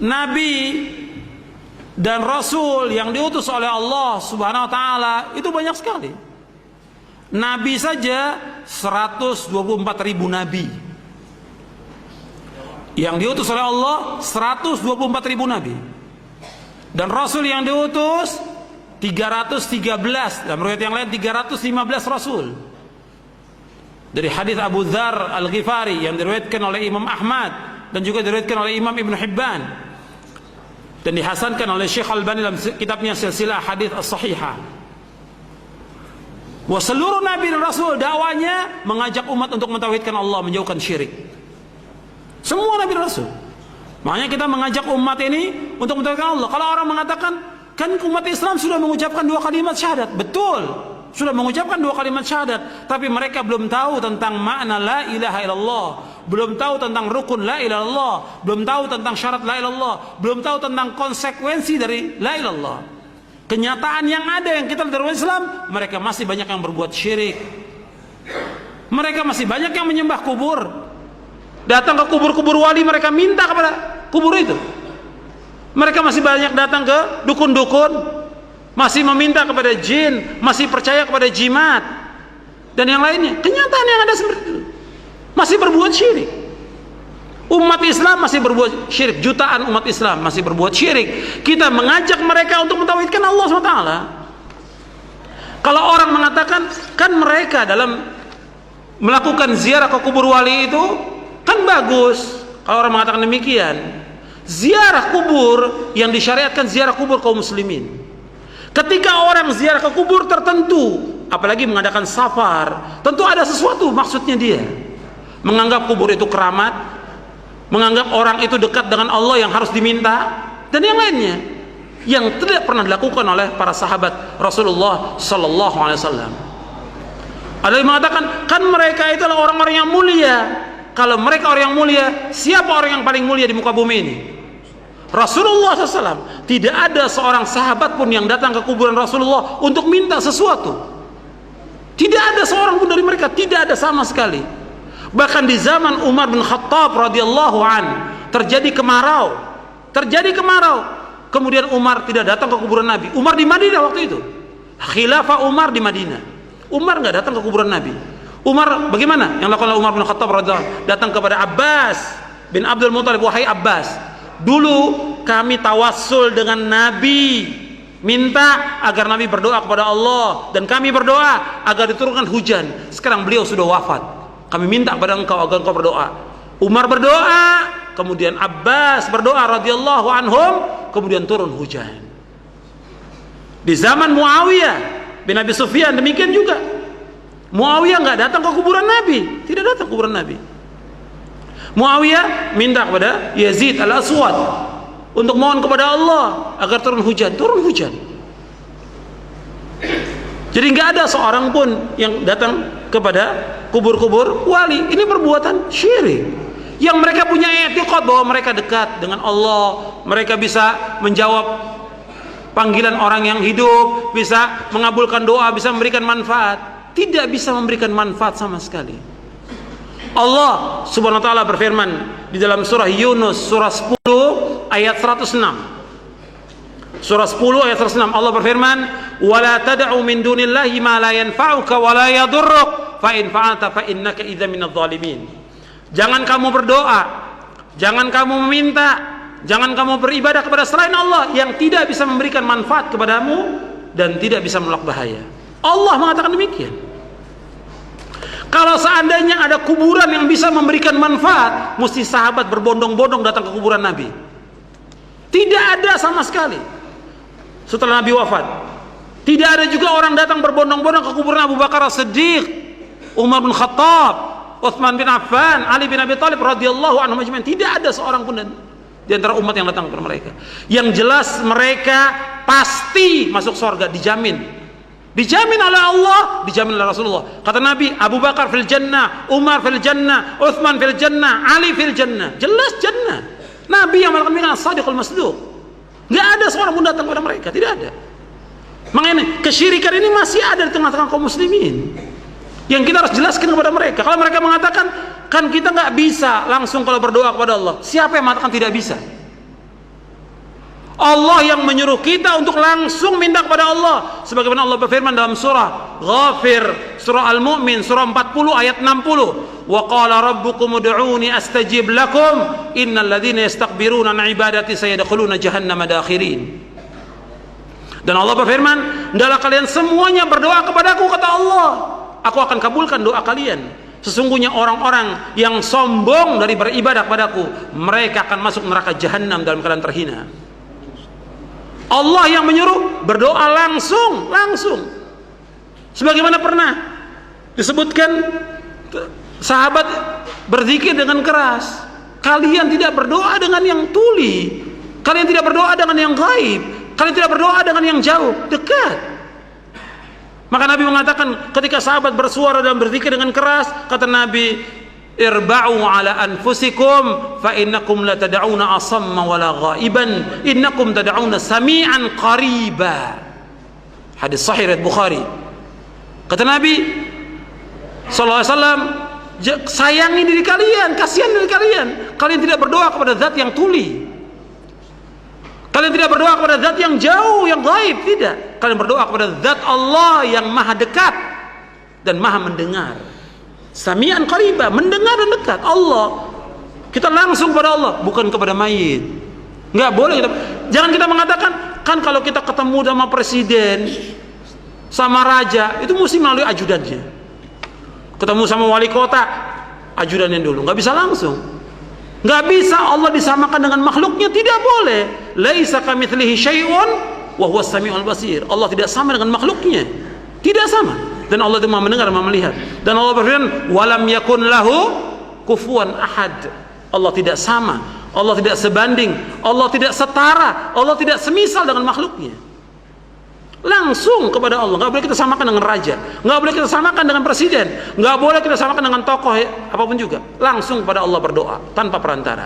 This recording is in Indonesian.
nabi dan rasul yang diutus oleh Allah Subhanahu wa taala itu banyak sekali. Nabi saja 124.000 nabi. Yang diutus oleh Allah 124.000 nabi. Dan rasul yang diutus 313, dalam riwayat yang lain 315 rasul. Dari hadis Abu Dzar Al-Ghifari yang diriwayatkan oleh Imam Ahmad dan juga diriwayatkan oleh Imam Ibn Hibban dan dihasankan oleh Syekh Al-Albani dalam kitabnya Silsilah Hadits As-Shahihah. Wa seluruh nabi dan rasul dakwanya mengajak umat untuk mentauhidkan Allah, menjauhkan syirik. Semua nabi dan rasul. Makanya kita mengajak umat ini untuk mentauhidkan Allah. Kalau orang mengatakan, kan umat Islam sudah mengucapkan 2 kalimat syahadat. Betul, sudah mengucapkan 2 kalimat syahadat, tapi mereka belum tahu tentang makna la ilaha illallah, belum tahu tentang rukun la ilaha illallah, belum tahu tentang syarat la ilaha illallah, belum tahu tentang konsekuensi dari la ilaha illallah. Kenyataan yang ada yang kita lihat dari Islam, mereka masih banyak yang berbuat syirik. Mereka masih banyak yang menyembah kubur. Datang ke kubur-kubur wali, mereka minta kepada kubur itu. Mereka masih banyak datang ke dukun-dukun, masih meminta kepada jin, masih percaya kepada jimat dan yang lainnya. Kenyataan yang ada seperti itu. Masih berbuat syirik. Umat Islam masih berbuat syirik. Jutaan umat Islam masih berbuat syirik. Kita mengajak mereka untuk mentauhidkan Allah SWT. Kalau orang mengatakan, kan mereka dalam melakukan ziarah ke kubur wali itu kan bagus. Kalau orang mengatakan demikian, ziarah kubur yang disyariatkan ziarah kubur kaum muslimin. Ketika orang ziarah ke kubur tertentu, apalagi mengadakan safar, tentu ada sesuatu maksudnya dia. Menganggap kubur itu keramat, menganggap orang itu dekat dengan Allah yang harus diminta, dan yang lainnya yang tidak pernah dilakukan oleh para sahabat Rasulullah Sallallahu Alaihi Wasallam. Ada yang mengatakan, kan mereka itu adalah orang-orang yang mulia. Kalau mereka orang yang mulia, siapa orang yang paling mulia di muka bumi ini? Rasulullah SAW. Tidak ada seorang sahabat pun yang datang ke kuburan Rasulullah untuk minta sesuatu. Tidak ada seorang pun dari mereka, tidak ada sama sekali. Bahkan di zaman Umar bin Khattab radhiyallahu an terjadi kemarau. Kemudian Umar tidak datang ke kuburan Nabi. Umar di Madinah waktu itu. Khilafah Umar di Madinah. Umar nggak datang ke kuburan Nabi. Umar bagaimana? Yang lakukan Umar bin Khattab radhiyallahu anhu, datang kepada Abbas bin Abdul Muthalib, wahai Abbas, dulu kami tawassul dengan Nabi, minta agar Nabi berdoa kepada Allah, dan kami berdoa agar diturunkan hujan. Sekarang beliau sudah wafat, kami minta kepada engkau agar engkau berdoa. Umar berdoa, kemudian Abbas berdoa radhiyallahu anhum, kemudian turun hujan. Di zaman Muawiyah bin Abi Sufyan demikian juga. Muawiyah nggak datang ke kuburan Nabi, tidak datang ke kuburan Nabi. Muawiyah minta kepada Yazid Al-Aswad untuk mohon kepada Allah agar turun hujan. Jadi nggak ada seorang pun yang datang kepada kubur-kubur wali. Ini perbuatan syirik. Yang mereka punya i'tiqad bahwa mereka dekat dengan Allah, mereka bisa menjawab panggilan orang yang hidup, bisa mengabulkan doa, bisa memberikan manfaat. Tidak bisa memberikan manfaat sama sekali. Allah Subhanahu wa taala berfirman di dalam surah Yunus surah 10 ayat 106. Surah 10 ayat 106 Allah berfirman, "Wala tad'u min dunillahi ma la yanfa'uka wa la yadurruk, fa in fa'alta fa innaka idzan minadh dhalimin." Jangan kamu berdoa, jangan kamu meminta, jangan kamu beribadah kepada selain Allah yang tidak bisa memberikan manfaat kepadamu dan tidak bisa menolak bahaya. Allah mengatakan demikian. Kalau seandainya ada kuburan yang bisa memberikan manfaat, mesti sahabat berbondong-bondong datang ke kuburan Nabi. Tidak ada sama sekali. Setelah Nabi wafat, tidak ada juga orang datang berbondong-bondong ke kuburan Abu Bakar As-Siddiq, Umar bin Khattab, Utsman bin Affan, Ali bin Abi Thalib radhiyallahu anhum ajmain. Tidak ada seorang pun di antara umat yang datang kepada mereka. Yang jelas mereka pasti masuk surga, dijamin. Dijamin oleh Allah, dijamin oleh Rasulullah. Kata Nabi, Abu Bakar fil jannah, Umar fil jannah, Utsman fil jannah, Ali fil jannah. Jelas jannah. Nabi yang melakukan as-sadiqul masduq. Enggak ada seorang pun datang kepada mereka, tidak ada. Makanya kesyirikan ini masih ada di tengah-tengah kaum muslimin. Yang kita harus jelaskan kepada mereka. Kalau mereka mengatakan, kan kita nggak bisa langsung kalau berdoa kepada Allah. Siapa yang mengatakan tidak bisa? Allah yang menyuruh kita untuk langsung minta kepada Allah, sebagaimana Allah berfirman dalam surah Ghafir, surah Al-Mu'min, surah 40 ayat 60, wa qala rabbukum ud'uni astajib lakum innal ladzina yastakbiruna an ibadati sayadkhuluna jahannama dakhirin. Dan Allah berfirman, hendaklah kalian semuanya berdoa kepadaku, kata Allah, aku akan kabulkan doa kalian. Sesungguhnya orang-orang yang sombong dari beribadah kepadaku, mereka akan masuk neraka jahanam dalam keadaan terhina. Allah yang menyuruh berdoa langsung. Sebagaimana pernah disebutkan, sahabat berzikir dengan keras. Kalian tidak berdoa dengan yang tuli, kalian tidak berdoa dengan yang gaib, kalian tidak berdoa dengan yang jauh, dekat. Maka Nabi mengatakan, ketika sahabat bersuara dan berzikir dengan keras, kata Nabi, irba'u ala anfusikum fa innakum la tad'una asamma wala ghaiban innakum tad'una sami'an qariba. Hadis sahih riwayat Bukhari. Kata Nabi sallallahu alaihi wasallam, sayangi diri kalian, kasihan diri kalian. Kalian tidak berdoa kepada zat yang tuli, kalian tidak berdoa kepada zat yang jauh, yang gaib, tidak. Kalian berdoa kepada zat Allah yang maha dekat dan maha mendengar. Sami'an qariba, mendengar dan dekat. Allah, kita langsung pada Allah, bukan kepada mayit. Nggak boleh kita, jangan kita mengatakan, kan kalau kita ketemu sama presiden, sama raja, itu mesti melalui ajudannya. Ketemu sama wali kota, ajudannya dulu, nggak bisa langsung. Nggak bisa Allah disamakan dengan makhluknya, tidak boleh. Laisa kamitslihi syai'un wa huwas samiul basir. Allah tidak sama dengan makhluknya, tidak sama. Dan Allah itu maha mendengar, maha melihat. Dan Allah berfirman, walam yakun lahu kufuwan ahad. Allah tidak sama, Allah tidak sebanding, Allah tidak setara, Allah tidak semisal dengan makhluknya. Langsung kepada Allah. Nggak boleh kita samakan dengan raja, nggak boleh kita samakan dengan presiden, nggak boleh kita samakan dengan tokoh apapun juga. Langsung kepada Allah berdoa tanpa perantara.